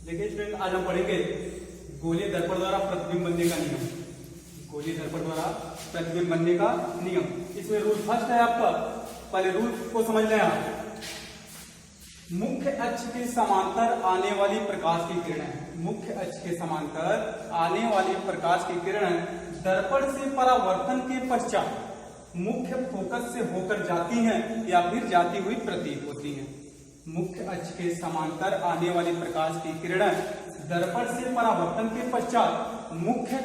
देखिए स्टूडेंट, आज हम पढ़ेंगे गोलीय दर्पण द्वारा प्रतिबिंब बनने का नियम। गोलीय दर्पण द्वारा प्रतिबिंब बनने का नियम, इसमें रूल फर्स्ट है आपका। पहले रूल को समझ लें आप। मुख्य अक्ष के समांतर आने वाली प्रकाश की किरणें, मुख्य अक्ष के समांतर आने वाली प्रकाश की किरणें दर्पण से परावर्तन के पश्चात मुख्य फोकस से होकर जाती हैं या फिर जाती हुई प्रतीत होती हैं। मुख्य अक्ष के समांतर आने वाली प्रकाश की किरणें दर्पण से परावर्तन के पश्चात मुख्य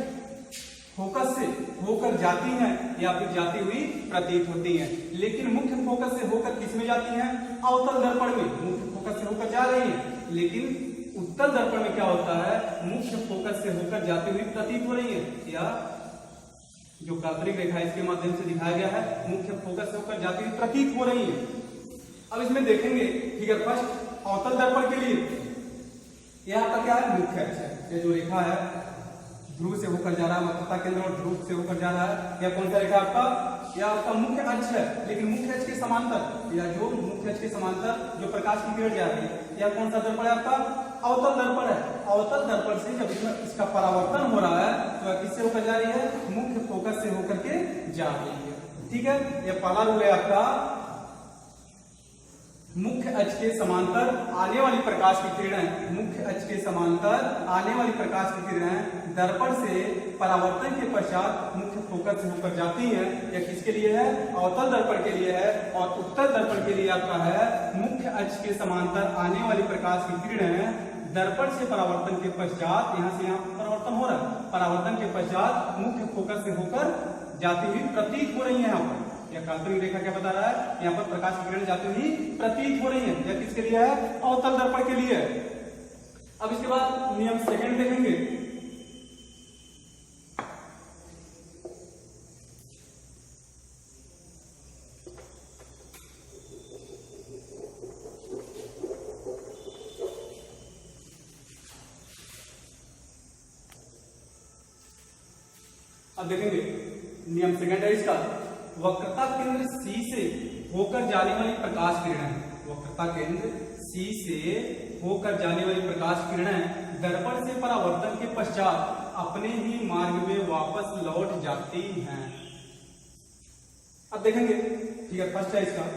फोकस से होकर जाती हैं या फिर जाती हुई प्रतीत होती हैं। लेकिन मुख्य फोकस से होकर किसमें जाती हैं? अवतल दर्पण में मुख्य फोकस से होकर जा रही है, लेकिन उत्तल दर्पण में क्या होता है? मुख्य फोकस से होकर जाती हुई प्रतीत हो रही है, या जो काल्पनिक रेखा इसके माध्यम से दिखाया गया है, मुख्य फोकस से होकर जाती हुई प्रतीत हो रही है। अब इसमें देखेंगे फिगर फर्स्ट, अवतल दर्पण के लिए यहाँ का क्या है? मुख्य अक्ष है। ये जो रेखा है ध्रुव से होकर जा रहा है, वक्रता केंद्र और ध्रुव से होकर जा रहा है। यह कौन सा रेखा आपका? यह आपका मुख्य अक्ष है। लेकिन मुख्य अक्ष के समांतर, या जो मुख्य अक्ष के समांतर जो प्रकाश की किरण जा रही है, यह कौन सा दर्पण है आपका? अवतल दर्पण है। अवतल दर्पण से जब इसका परावर्तन हो रहा है तो किससे होकर जा रही है? मुख्य फोकस से होकर के जा रही है। ठीक है, यह पहला रूल है आपका। मुख्य अक्ष के समांतर आने वाली प्रकाश की किरणें, मुख्य अक्ष के समांतर आने वाली प्रकाश की किरणें दर्पण से परावर्तन के पश्चात मुख्य फोकस से होकर जाती हैं। यह किसके लिए है? अवतल दर्पण के लिए है। और उत्तल दर्पण के लिए आपका है मुख्य अक्ष के समांतर आने वाली प्रकाश की किरणें दर्पण से परावर्तन के पश्चात, यहाँ से यहाँ परावर्तन हो रहा है, परावर्तन के पश्चात मुख्य फोकस से होकर जाती हुई प्रतीत हो रही है। यहाँ पर यह काल्पनिक रेखा क्या बता रहा है? यहाँ पर प्रकाश की किरण जाती हुई प्रतीत हो रही है। यह किसके लिए है? अवतल दर्पण के लिए है। अब इसके बाद नियम सेकंड देखेंगे। अब देखेंगे नियम सेकंड है इसका। वक्रता केंद्र C से होकर जाने वाली प्रकाश किरणें, वक्रता केंद्र C से होकर जाने वाली प्रकाश किरणें दर्पण से परावर्तन के पश्चात अपने ही मार्ग में वापस लौट जाती हैं। अब देखेंगे फिगर फर्स्ट है इसका।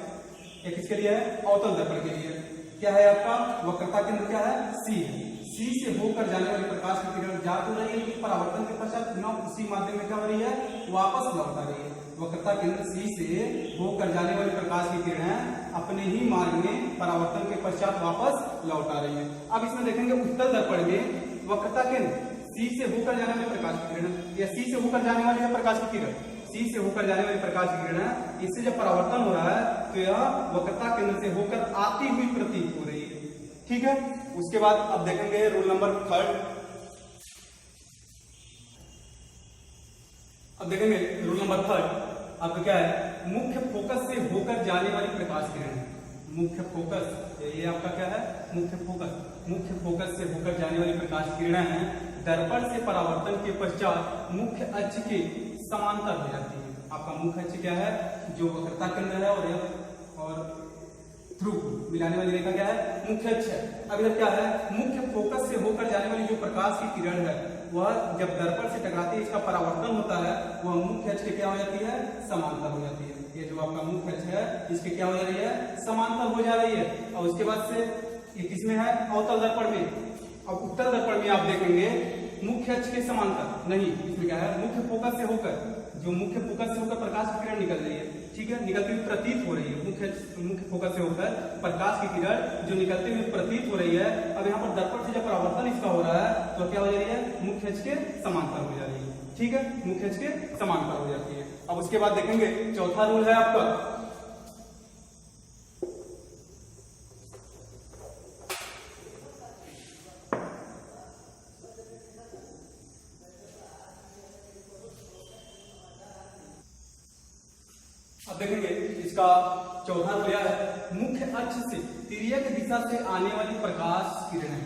ये किसके लिए है? अवतल दर्पण के लिए। क्या है आपका? वक्रता केंद्र क्या है? C है। C से होकर जाने वाली प्रकाश की किरण जा तो रही है, लेकिन परावर्तन के पश्चात पुनः उसी माध्यम में क्या हो रही है? वापस लौट आ रही है। वक्रता केंद्र C से होकर जाने वाली प्रकाश की किरणें अपने ही मार्ग में परावर्तन के पश्चात वापस लौट आ रही है। अब इसमें देखेंगे उत्तल दर्पण में वक्रता केंद्र C से होकर जाने वाली प्रकाश की किरण, या C से होकर जाने वाली है प्रकाश की किरण, C से होकर जाने वाली प्रकाश की किरण, इससे जब परावर्तन हो रहा है तो यह वक्रता केंद्र से होकर आती हुई प्रतीत हो रही है। ठीक है, उसके बाद अब देखेंगे रूल नंबर थर्ड। अब देखेंगे रूल नंबर थर्ड आपका क्या है? मुख्य फोकस से होकर जाने वाली प्रकाश किरण, मुख्य फोकस, ये आपका क्या है? मुख्य फोकस, मुख्य फोकस से होकर जाने वाली प्रकाश किरणें दर्पण से परावर्तन के पश्चात मुख्य अक्ष के समांतर हो जाती है। आपका मुख्य अक्ष क्या है? जो वक्रता केंद्र है और ध्रुव मिलाने वाली रेखा क्या है? मुख्य अक्ष है। अब इधर क्या है? मुख्य फोकस से होकर जाने वाली जो प्रकाश की किरण है, वह जब दर्पण से टकराती है, इसका परावर्तन होता है, वह मुख्य अक्ष के क्या हो जाती है? समांतर हो जाती है। ये जो आपका मुख्य अक्ष है, इसके क्या हो जा रही है? समांतर हो जा रही है। और उसके बाद से ये किसमें है? अवतल दर्पण में। अब उत्तल दर्पण में आप देखेंगे मुख्य अक्ष के समांतर नहीं, इसमें क्या है? मुख्य फोकस से होकर, जो मुख्य फोकस से होकर प्रकाश की किरण निकल रही है, ठीक है, निकलती हुई प्रतीत हो रही है। मुख्य फोकस से होकर प्रकाश की किरण जो निकलती हुई प्रतीत हो रही है, अब यहाँ पर दर्पण से जब परावर्तन इसका हो रहा है तो क्या हो जा रही है? मुख्य अक्ष के समांतर हो जा रही है। ठीक है, मुख्य अक्ष के समांतर हो जाती है। अब उसके बाद देखेंगे चौथा रूल है आपका। अब देखेंगे इसका चौथा रूल है। मुख्य अक्ष से तिर्यक दिशा से आने वाली प्रकाश किरणें,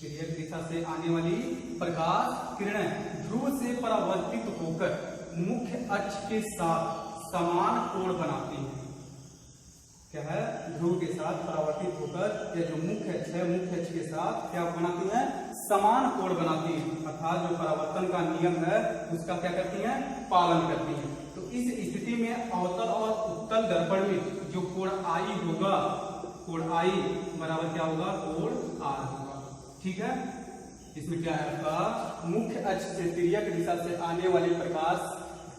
तिर्यक दिशा से आने वाली प्रकाश किरणें ध्रुव से परावर्तित होकर मुख्य अक्ष के साथ समान कोण बनाती हैं। क्या है, ध्रुव के साथ परावर्तित होकर या जो मुख्य अक्ष है, मुख्य अक्ष के साथ क्या बनाती हैं, समान कोण बनाती हैं। अर्थात जो परावर्तन का नियम है उसका क्या करती हैं, पालन करती हैं। तो इस स्थिति में अवतल और उत्तल दर्पण में जो कोण आई होगा, कोण आई बराबर क्या होगा, कोण आर होगा। ठीक है, इसमें क्या है आपका, मुख्य अक्ष से तिर्यक दिशा से आने वाली प्रकाश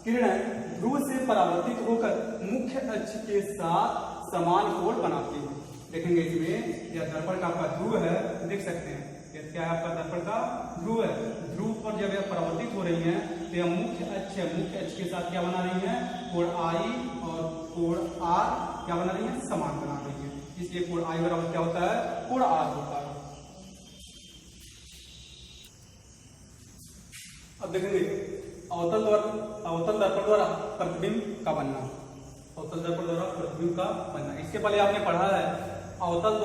किरण ध्रुव से परावर्तित होकर मुख्य अक्ष के साथ समान कोण बनाती है। देखेंगे इसमें यह दर्पण का आपका ध्रुव है, देख सकते हैं क्या है, आपका दर्पण का ध्रुव है। ध्रुव पर जब यह परावर्तित हो रही है तो यह मुख्य अक्ष है, मुख्य अक्ष के साथ क्या बना रही है, कोण आई और कोण आर क्या बना रही है, समान बना रही है। इसलिए कोण आई बराबर क्या होता है, कोण आर होता है। अब देखेंगे अवतल दर्पण द्वारा प्रतिबिंब का बनना, अवतल दर्पण द्वारा प्रतिबिंब का बनना। इसके पहले आपने पढ़ा है अवतल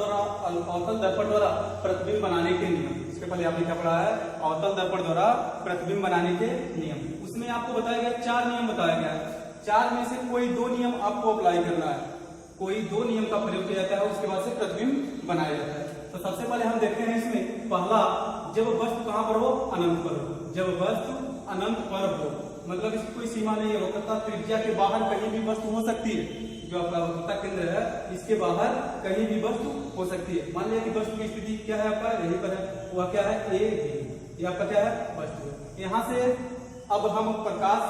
दर्पण द्वारा प्रतिबिंब बनाने के नियम। इसके पहले आपने क्या पढ़ा है, अवतल दर्पण द्वारा प्रतिबिंब बनाने के नियम। उसमें आपको बताया गया 4 नियम बताया गया है। 4 में से कोई 2 नियम आपको अप्लाई करना है, कोई 2 नियम का प्रयोग किया जाता है, उसके बाद से प्रतिबिंब बनाया जाता है। तो सबसे पहले हम देखते हैं इसमें पहला, जब वस्तु कहां पर हो, अनंत पर हो। जब वस्तु अनंत पर हो मतलब इसकी कोई सीमा नहीं है, वक्रता त्रिज्या के बाहर कहीं भी वस्तु हो सकती है। जो आपका वक्रता केंद्र है इसके बाहर कहीं भी वस्तु हो सकती है। मान लिया कि वस्तु की स्थिति क्या है, आपका यहीं पर है, वह क्या है, ए बी, ये आपका क्या है, वस्तु। यहाँ से अब हम प्रकाश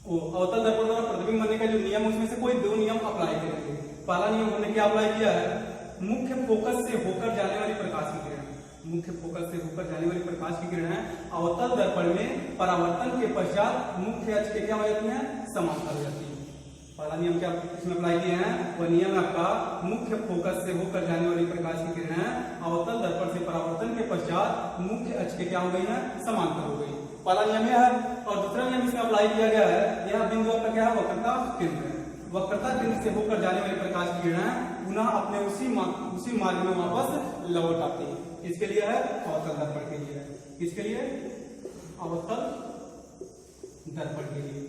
अवतल दर्पण द्वारा प्रतिबिंब बनने का जो नियम, उसमें से कोई 2 नियम अप्लाई करेंगे। पहला नियम हमने क्या अप्लाई किया है, मुख्य फोकस से होकर जाने वाली प्रकाश की किरण, मुख्य फोकस से होकर जाने वाली प्रकाश की किरण है अवतल दर्पण में परावर्तन के पश्चात मुख्य अक्ष के क्या हो जाती है, समांतर हो जाती है। पहला नियम क्या इसमें अप्लाई किए हैं, वह नियम आपका मुख्य फोकस से होकर जाने वाली प्रकाश की किरण है अवतल दर्पण से परावर्तन के पश्चात मुख्य अक्ष के क्या हो गई है, समांतर हो गई। पहला नियम यह है। और दूसरा नियम इसमें अप्लाई किया गया है, यह बिंदु आपका क्या है, वक्रता केंद्र है। वक्रता केंद्र से होकर जाने वाली प्रकाश की किरण पुनः अपने उसी मार्ग में वापस लौट आती है। इसके लिए है अवतल दर्पण के लिए है, इसके लिए अवतल दर्पण के लिए।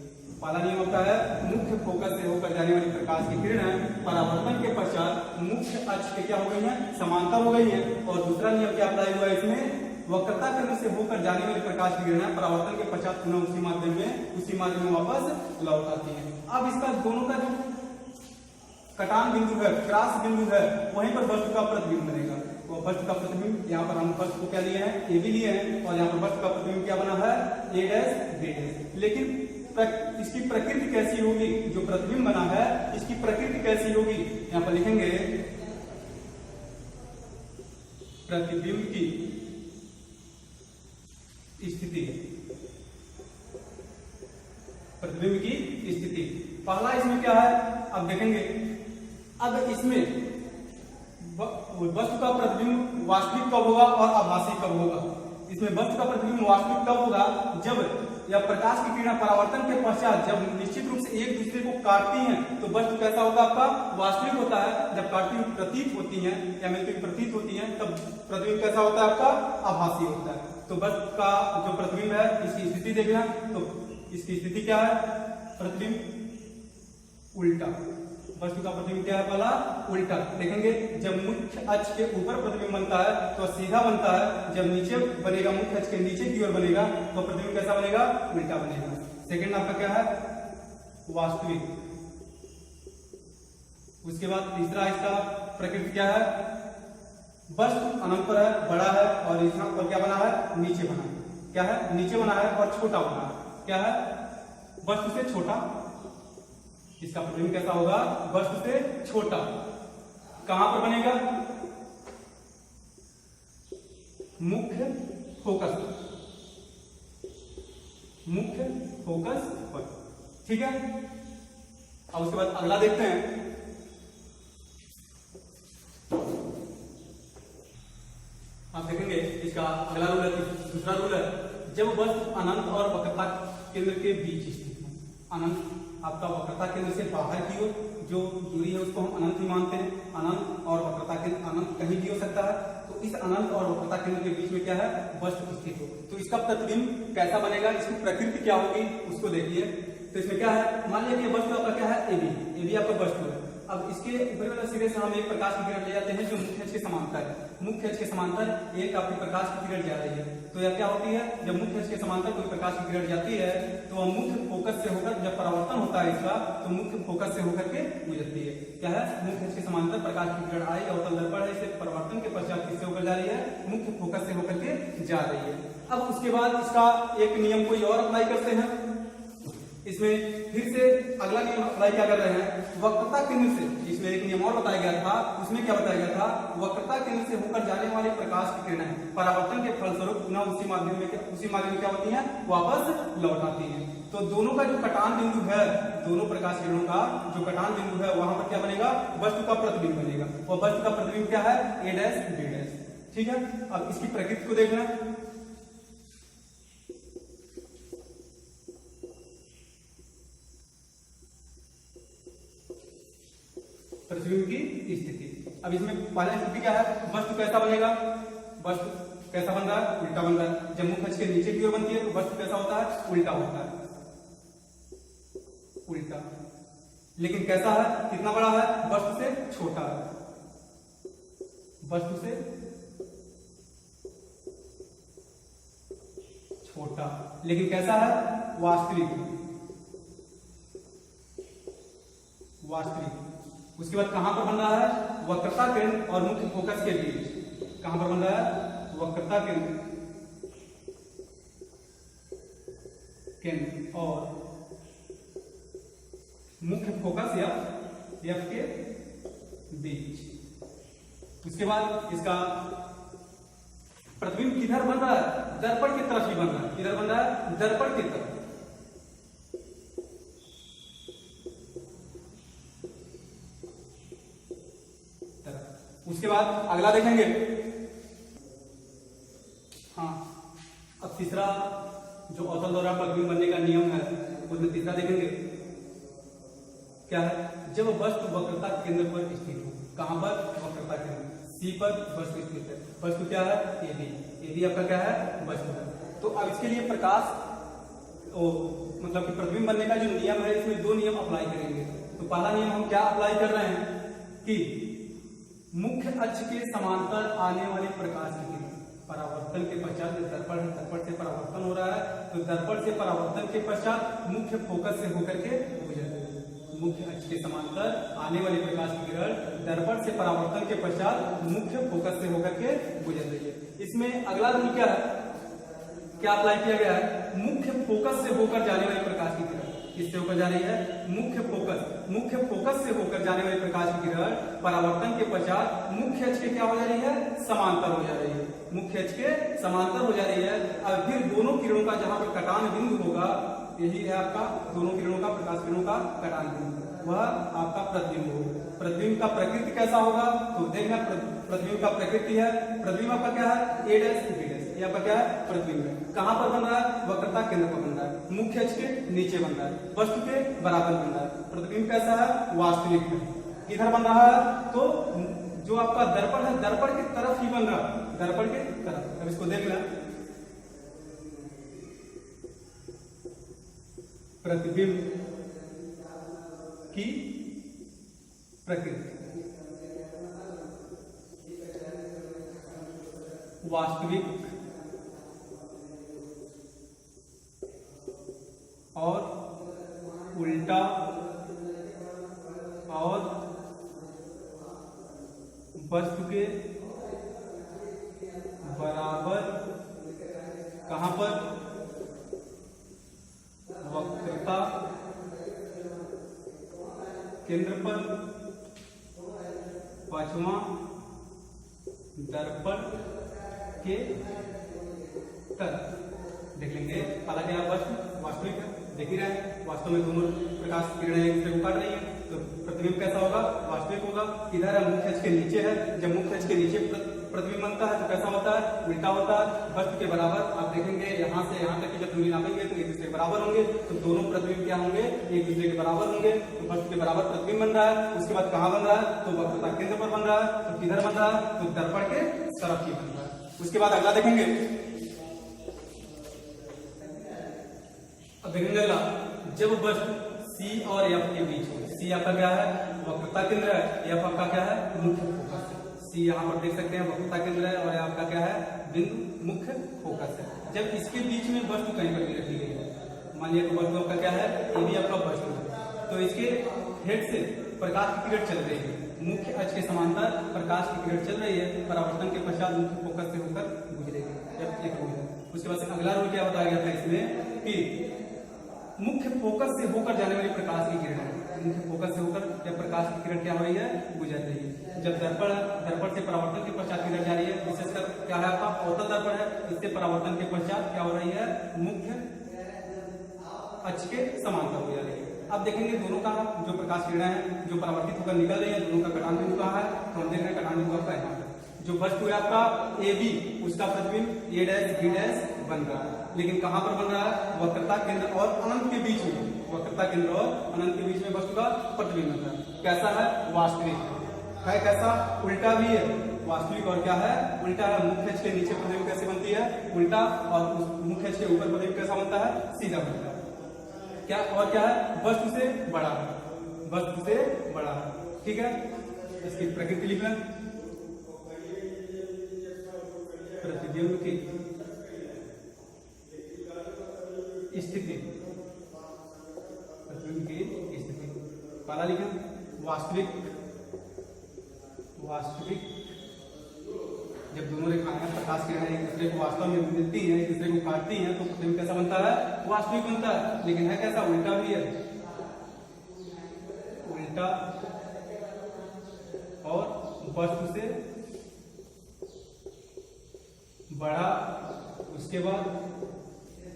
पहला नियम होता है मुख्य फोकस से होकर जाने वाली प्रकाश की किरण परावर्तन के पश्चात मुख्य अक्ष के क्या हो गई है, समांतर हो गई है। और दूसरा नियम क्या अप्लाई हुआ है इसमें, वक्रता केंद्र से होकर जाने वाली प्रकाश की किरण परावर्तन के पश्चात पुनः उसी माध्यम में वापस लौट आती है। अब इसका दोनों का जो कटान बिंदु है, क्रॉस बिंदु है, वहीं पर वस्तु का प्रतिबिंब बनेगा। तो वस्तु का प्रतिबिंब यहाँ पर हम वस्तु को क्या लिए हैं, ए बी लिए हैं, और यहाँ पर वस्तु का प्रतिबिंब क्या बना है, ए डैश बी डैश। लेकिन इसकी प्रकृति कैसी होगी, जो प्रतिबिंब बना है इसकी प्रकृति कैसी होगी, यहाँ पर लिखेंगे प्रतिबिंब की स्थिति, प्रतिबिंब की स्थिति। पहला इसमें क्या है, अब देखेंगे, अब इसमें वस्तु का प्रतिबिंब वास्तविक कब होगा और आभासी कब होगा। इसमें वस्तु का प्रतिबिंब वास्तविक कब होगा, जब या प्रकाश की किरण परावर्तन के पश्चात जब निश्चित रूप से एक दूसरे को काटती हैं तो वस्तु कैसा होगा, आपका वास्तविक होता है। जब काटती हुई प्रतीत होती हैं या मिलती हुई प्रतीत होती हैं तब प्रतिबिंब कैसा होता है, आपका आभासी होता है। तो वस्तु का जो प्रतिबिंब है इसकी स्थिति देखना, तो इसकी स्थिति क्या है, प्रतिबिंब उल्टा। वस्तु का प्रतिबिंब क्या है, पहला उल्टा। देखेंगे जब मुख्य अक्ष के ऊपर प्रतिबिंब बनता है तो सीधा बनता है, जब नीचे बनेगा, मुख्य अक्ष के नीचे की ओर बनेगा तो प्रतिबिंब कैसा बनेगा, उल्टा बनेगा। सेकंड आपका क्या है, वास्तविक। उसके बाद तीसरा इसका प्रकृति क्या है, वस्तु अनंत पर है, बड़ा है, और यहाँ पर क्या बना है, नीचे बना है, क्या है, नीचे बना है और छोटा बना है, क्या है, वस्तु से छोटा। इसका प्रतिबिंब कैसा होगा, वस्तु से छोटा। कहां पर बनेगा, मुख्य फोकस, मुख्य फोकस पर, ठीक है। अब उसके बाद अगला देखते हैं, आप देखेंगे इसका अगला रूल है, दूसरा रूल है, जब वस्तु अनंत और वक्रता केंद्र के बीच स्थित हो। अनंत आपका वक्रता केंद्र से बाहर की ओर जो दूरी है उसको हम अनंत ही मानते हैं। अनंत और वक्रता केंद्र, अनंत कहीं भी हो सकता है, तो इस अनंत और वक्रता केंद्र के बीच में क्या है, वस्तु स्थित हो। तो इसका प्रतिबिंब कैसा बनेगा, इसकी प्रकृति क्या होगी उसको देखिए। तो इसमें क्या है, मान लिया कि वस्तु आपका क्या है, ए बी आपका वस्तु है। अब इसके ऊपर वाले सिरे से हम एक प्रकाश की किरण ले जाते हैं जो मुख्य अक्ष के समांतर है। मुख्य अक्ष के समांतर एक आपकी प्रकाश की किरण जा रही है, तो यह क्या होती है, जब मुख्य अक्ष के समांतर कोई प्रकाश की किरण जाती है तो वह मुख्य फोकस से होकर, जब परावर्तन होता है इसका, तो मुख्य फोकस से होकर के गुजरती है। क्या है, मुख्य अक्ष के समांतर प्रकाश की किरण आई, अवतल दर्पण है, इसे परावर्तन के पश्चात किससे होकर जा रही है, मुख्य फोकस से होकर के जा रही है। अब उसके बाद इसका एक नियम कोई और अप्लाई करते हैं। इसमें फिर से अगला नियम अप्लाई क्या कर रहे हैं, वक्रता केंद्र से, इसमें एक नियम और बताया गया था, उसमें क्या बताया गया था, वक्रता केंद्र से होकर जाने वाली प्रकाश की किरणें परावर्तन के फलस्वरूप पुनः उसी माध्यम में क्या होती हैं, वापस लौट आती हैं। तो दोनों का जो कटान बिंदु है, दोनों प्रकाश किरणों का जो कटान बिंदु है, वहां पर क्या बनेगा, वस्तु का प्रतिबिंब बनेगा, और वस्तु का प्रतिबिंब क्या है, ए डैश बी डैश। ठीक है, अब इसकी प्रकृति को देखना, प्रतिबिंब की स्थिति। अब इसमें पहला स्थिति क्या है, वस्तु कैसा बनेगा, वस्तु कैसा बन रहा है, उल्टा बन रहा है। जब मुख्य अक्ष के नीचे की ओर बनती है तो वस्तु कैसा होता है, उल्टा होता है, उल्टा। लेकिन कैसा है, कितना बड़ा है, वस्तु से छोटा है, वस्तु से छोटा, लेकिन कैसा है, वास्तविक, वास्तविक। उसके बाद कहां पर बन रहा है, वक्रता केंद्र और मुख्य फोकस के बीच। कहां पर बन रहा है, वक्रता केंद्र और मुख्य फोकस या एफ के बीच। उसके बाद इसका प्रतिबिंब किधर बन रहा है, दर्पण की तरफ ही बन रहा है। किधर बन रहा है, दर्पण की तरफ। उसके बाद अगला देखेंगे, हाँ, अब तीसरा जो अवतल द्वारा प्रतिबिंब बनने का नियम है, उसमें तीसरा देखेंगे क्या है, जब वस्तु वक्रता केंद्र पर स्थित हो। कहां पर, वक्रता केंद्र सी पर वस्तु स्थित है। वस्तु क्या है, एडी, एडी आपका क्या है, वस्तु है। तो अब इसके लिए प्रकाश मतलब कि प्रतिबिंब बनने का जो नियम है, इसमें दो नियम अप्लाई करेंगे। तो पहला नियम हम क्या अप्लाई कर रहे हैं कि मुख्य अक्ष के समांतर आने वाली प्रकाश की किरण परावर्तन के पश्चात, दर्पण है, दर्पण से परावर्तन हो रहा है, तो दर्पण से परावर्तन के पश्चात मुख्य फोकस से होकर के गुजर रही है। मुख्य अक्ष के समांतर आने वाली प्रकाश की किरण दर्पण से परावर्तन के पश्चात मुख्य फोकस से होकर के गुजर रही है। इसमें अगला रूल क्या है, क्या अप्लाई किया गया है, मुख्य फोकस से होकर जाने वाली प्रकाश की किरण किससे होकर जा रही है, मुख्य फोकस से होकर जाने वाली प्रकाश की किरण परावर्तन के पश्चात मुख्य अक्ष के क्या हो जा रही है, समांतर हो जा रही है, मुख्य अक्ष के समांतर हो जा रही है। अब फिर दोनों किरणों का जहां पर कटान बिंदु होगा, यही है आपका दोनों किरणों का, प्रकाश किरणों का कटान बिंदु, वह आपका प्रतिबिंब होगा। प्रतिबिंब का प्रकृति कैसा होगा, तो देखना प्रतिबिंब का प्रकृति है, प्रतिबिंब आपका क्या है, ए डैश बी डैश, ये आपका क्या है, प्रतिबिंब है। कहां पर बन रहा है, वक्रता केंद्र पर बन रहा है, मुख्य अक्ष के नीचे बन रहा है, वस्तु के बराबर बन रहा है। प्रतिबिंब कैसा है, वास्तविक है। इधर बन रहा है, तो जो आपका दर्पण है, दर्पण की तरफ ही बन रहा है, दर्पण की तरफ। अब इसको देख लें, प्रतिबिंब की प्रकृति, वास्तविक और उल्टा और वस्तु के बराबर। कहां पर, वक्रता केंद्र पर, पांचवा दर्पण के तरफ। देख लेंगे, हालांकि आप वास्तविक है, देख ही रहे हैं, वास्तव में दोनों प्रकाश किरणें एक दूसरे को काट रही हैं, तो प्रतिबिंब कैसा होगा, वास्तविक होगा। इधर है, मुख्य अक्ष के नीचे है, जब मुख्य अक्ष के नीचे प्रतिबिंब बनता है तो कैसा होता है, उल्टा होता है, वस्तु के बराबर। आप देखेंगे यहां से यहां तक की जब दूरी नापेंगे तो एक दूसरे के बराबर होंगे, तो दोनों प्रतिबिंब क्या होंगे, एक दूसरे के बराबर होंगे। तो वस्तु के बराबर प्रतिबिंब बन रहा है। उसके बाद कहां बन रहा है, तो वक्रता केंद्र पर बन रहा है, तो किधर बन रहा है, तो दर्पण के तरफ ही बन रहा है। उसके बाद अगला देखेंगे, अब देखेंगे अगला, जब वस्तु सी और एफ के बीच हो, सी आपका क्या है, वक्रता केंद्र है, एफ आपका क्या है मुख्य फोकस है। सी यहाँ पर देख सकते हैं वक्रता केंद्र है और आपका क्या है बिंदु मुख्य फोकस है। जब इसके बीच में वस्तु कहीं पर भी रखी गई है, मान लिया वस्तु आपका क्या है ये भी आपका वस्तु है, तो इसके हेड से प्रकाश की किरण चल रही है, मुख्य अक्ष के समांतर प्रकाश की किरण चल रही है, परावर्तन के पश्चात मुख्य फोकस से होकर गुजरेगी। जब एक रूल है, उसके बाद अगला रूल क्या बताया गया था इसमें कि मुख्य फोकस से होकर जाने वाली प्रकाश की किरण है, मुख्य फोकस से होकर जब प्रकाश की किरण क्या हो रही है गुजर रही है। जब दर्पण से परावर्तन के पश्चात किरण जा रही है, विशेषकर क्या है आपका अवतल दर्पण है, इससे परावर्तन के पश्चात क्या हो रही है मुख्य अक्ष के समांतर हो जा रही है। अब देखेंगे दोनों का जो प्रकाश किरण है जो परावर्तित होकर निकल रही है, दोनों का कटान बिंदु कहाँ है, तो हम देख रहे हैं कटान बिंदु आपका यहाँ पर। जो वस्तु है आपका ए बी, उसका प्रतिबिंब ए डैश बी डैश बन रहा है, लेकिन कहां पर बन रहा है वक्रता केंद्र और अनंत के बीच में, वक्रता केंद्र और अनंत के बीच में वस्तु का प्रतिबिंब बन रहा है। कैसा है वास्तविक है, कैसा उल्टा भी है, वास्तविक और क्या है उल्टा है। मुख्य अक्ष के नीचे प्रतिबिंब कैसे बनती है उल्टा, और मुख्य अक्ष के ऊपर प्रतिबिंब कैसा बनता है सीधा बनता है। क्या और क्या है वस्तु से बड़ा है, वस्तु से बड़ा है। ठीक है, इसकी प्रकृति लिख लें, प्रतिबिंब की स्थिति, प्रतिबिंब की स्थिति पहला लिखें वास्तविक, वास्तविक जब दोनों रेखाएं प्रकाश किरणें एक दूसरे को वास्तव में मिलती हैं, एक दूसरे को काटती हैं, तो प्रतिबिंब कैसा बनता है वास्तविक बनता है। लेकिन है कैसा उल्टा भी है, उल्टा और वस्तु से बड़ा। उसके बाद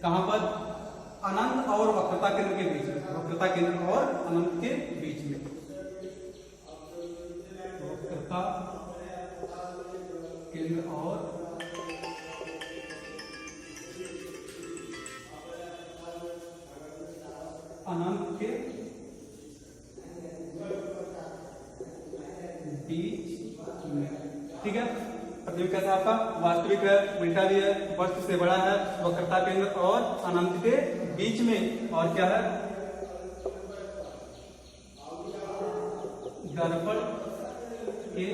कहां पर अनंत और वक्रता केंद्र के बीच में, वक्रता केंद्र और अनंत के बीच में, वक्रता केंद्र और अनंत के बीच में। ठीक है, प्रतिबिंब कैसा आपका वास्तविक है, उल्टा भी है, वस्तु से बड़ा है, वक्रता केंद्र और अनंत के बीच में, और क्या है दर्पण के,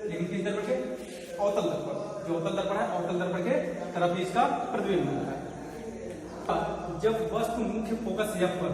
लेकिन किस दर्पण के अवतल दर्पण, जो अवतल दर्पण है अवतल दर्पण के तरफ ही इसका प्रतिबिंब बनता है। जब वस्तु मुख्य फोकस एफ पर,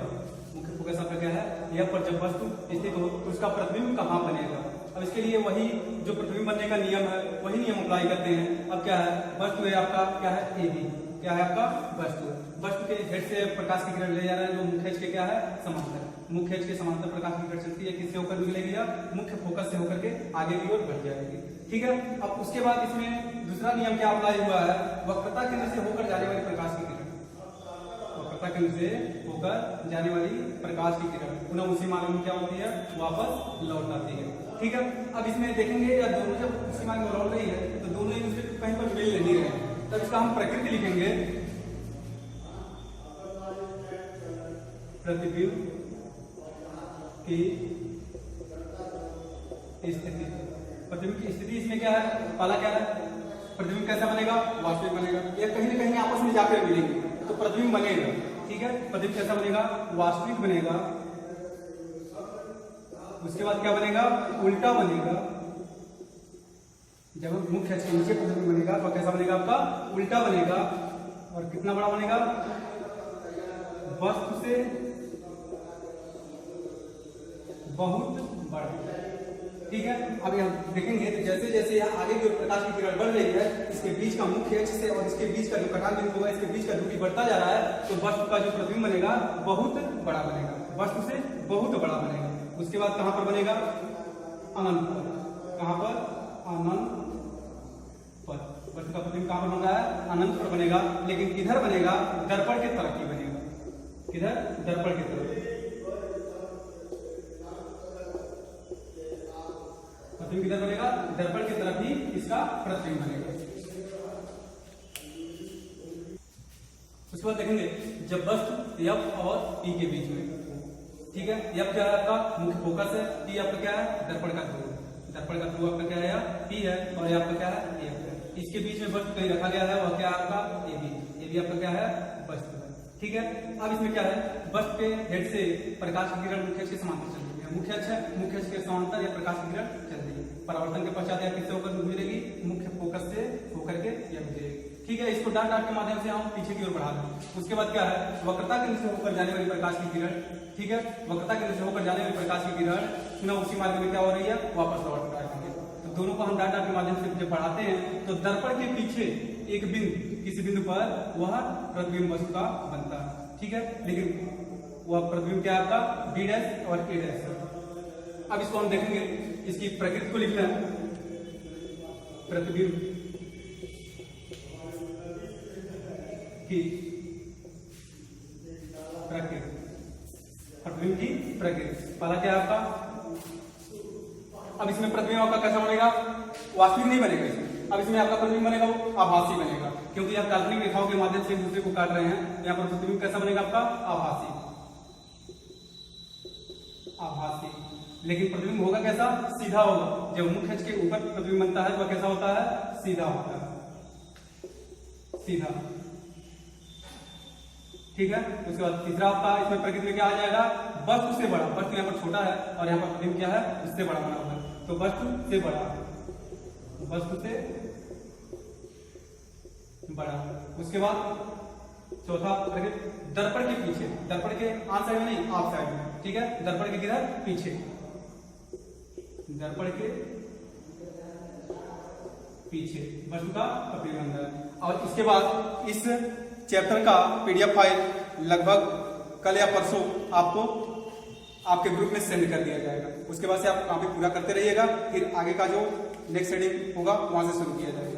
मुख्य फोकस आपका क्या है एफ पर, जब वस्तु स्थित हो तो उसका प्रतिबिंब कहां बनेगा। अब इसके लिए वही जो प्रतिबिंब बनने का नियम है वही नियम अप्लाई करते हैं। अब क्या है वस्तु है आपका क्या है ए बी, क्या है आपका वस्तु, वस्तु के हेड से प्रकाश की किरण ले जा रहा है जो मुख्य अक्ष के क्या है समांतर, मुख्य अक्ष के समांतर प्रकाश की किरण चलती है, किससे होकर निकलेगी या मुख्य फोकस से होकर के आगे की ओर बढ़ जाएगी। ठीक है, अब उसके बाद इसमें दूसरा नियम क्या अप्लाई हुआ है, वक्रता केंद्र से होकर जाने वाली प्रकाश की किरण, वक्रता केंद्र से होकर जाने वाली प्रकाश की किरण पुनः उसी मार्ग में क्या होती है वापस लौट आती है। ठीक है, अब इसमें देखेंगे या दोनों जब उसी मार्ग में लौट रही है तो दोनों एक दूसरे को कहीं पर मिल नहीं रहे, तब इसका हम प्रकृति लिखेंगे, प्रतिबिंब की स्थिति। प्रतिबिंब की स्थिति इसमें क्या है, पहला क्या है प्रतिबिंब कैसा बनेगा वास्तविक बनेगा, या कहीं ना कहीं आपस में जाकर मिलेंगे तो प्रतिबिंब बनेगा। ठीक है, प्रतिबिंब कैसा बनेगा वास्तविक बनेगा। उसके बाद क्या बनेगा उल्टा बनेगा, जब मुख्य अक्ष के नीचे प्रतिबिंब बनेगा तो कैसा बनेगा आपका उल्टा बनेगा, और कितना बड़ा बनेगा वस्तु से बहुत बड़ा। ठीक है, अब हम देखेंगे तो जैसे जैसे यहाँ आगे की प्रकाश की किरण बढ़ रही है, इसके बीच का मुख्य अक्ष से और इसके बीच का जो कटान बिंदु होगा इसके बीच का दूरी बढ़ता जा रहा है, तो वस्तु का जो प्रतिबिंब बनेगा बहुत बड़ा बनेगा, वस्तु से बहुत बड़ा बनेगा। उसके बाद कहां पर बनेगा अनंत पर, कहां पर अनंत पर, वस्तु का प्रतिबिंब कहां पर बन रहा है अनंत पर बनेगा, लेकिन किधर बनेगा दर्पण के तरफ ही बनेगा, किधर दर्पण की तरफ, प्रतिबिंब किधर बनेगा दर्पण की तरफ ही इसका प्रतिबिंब बनेगा। उसके बाद देखेंगे जब वस्तु एफ और पी के बीच में, ठीक है, एफ क्या है आपका मुख्य फोकस है, पी आपका क्या है दर्पण का ध्रुव, दर्पण का ध्रुव आपका क्या है पी है, और ये आपका क्या है एफ है। इसके बीच में वस्तु कहीं रखा गया है वह क्या है आपका ए बी आपका क्या है वस्तु है। ठीक है, अब इसमें क्या है वस्तु के हेड से प्रकाश की किरण मुख्य अक्ष के समांतर चल रही है, मुख्य अक्ष है, मुख्य अक्ष के समांतर या प्रकाश की किरण चल रही है। परावर्तन के पश्चात यह किससे होकर गुजरेगी, मुख्य फोकस से होकर के यह गुजरेगी। ठीक है, इसको डाट डाट के माध्यम से हम पीछे की ओर बढ़ा दें। उसके बाद क्या है, वक्रता केंद्र से होकर जाने वाली प्रकाश की किरण, ठीक है, वक्रता केंद्र से होकर जाने वाली प्रकाश की किरण पुनः उसी मार्ग में क्या हो रही है, वापस लौट कर आएंगे। तो दोनों को हम डाट डाट के माध्यम से जब बढ़ाते हैं तो दर्पण के पीछे एक बिंदु, किसी बिंदु पर वह प्रतिबिंब वस्तु का बनता है। ठीक है, लेकिन वह प्रतिबिंब क्या आपका बी डैश और ए डैश है। अब इसको हम देखेंगे, इसकी प्रकृति को लिखना है, प्रतिबिंब की प्रकृति, प्रतिबिंब की प्रकृति। पहला क्या है आपका, अब इसमें प्रतिबिंब आपका कैसा बनेगा, वास्तविक नहीं बनेगा इसमें। अब इसमें आपका प्रतिबिंब बनेगा वो आभासी बनेगा, क्योंकि आप काल्पनिक रेखाओं के माध्यम से एक दूसरे को काट रहे हैं। यहाँ पर प्रतिबिंब कैसा बनेगा आपका, आभासी, आभासी। लेकिन प्रतिबिंब होगा कैसा, सीधा होगा। जब मुख्य अक्ष के ऊपर प्रतिबिंब बनता है तो कैसा होता है, सीधा होता है, सीधा। ठीक है, उसके बाद तीसरा आपका इसमें प्रकृति में क्या आ जाएगा, वस्तु से बड़ा। वस्तु यहाँ पर छोटा है और यहाँ पर प्रतिबिंब क्या है, उससे बड़ा बना हुआ है, तो वस्तु से बड़ा, वस्तु से बड़ा। उसके बाद चौथा प्रकृति दर्पण के पीछे, दर्पण के ऑन साइड में नहीं, ऑफ साइड में। ठीक है, दर्पण के किधर, पीछे, दर्पण के पीछे वस्तु का प्रतिबिंब है। और इसके बाद इस चैप्टर का पीडीएफ फाइल लगभग कल या परसों आपको आपके ग्रुप में सेंड कर दिया जाएगा। उसके बाद से आप कॉपी पूरा करते रहिएगा, फिर आगे का जो नेक्स्ट रीडिंग होगा वहां से शुरू किया जाएगा।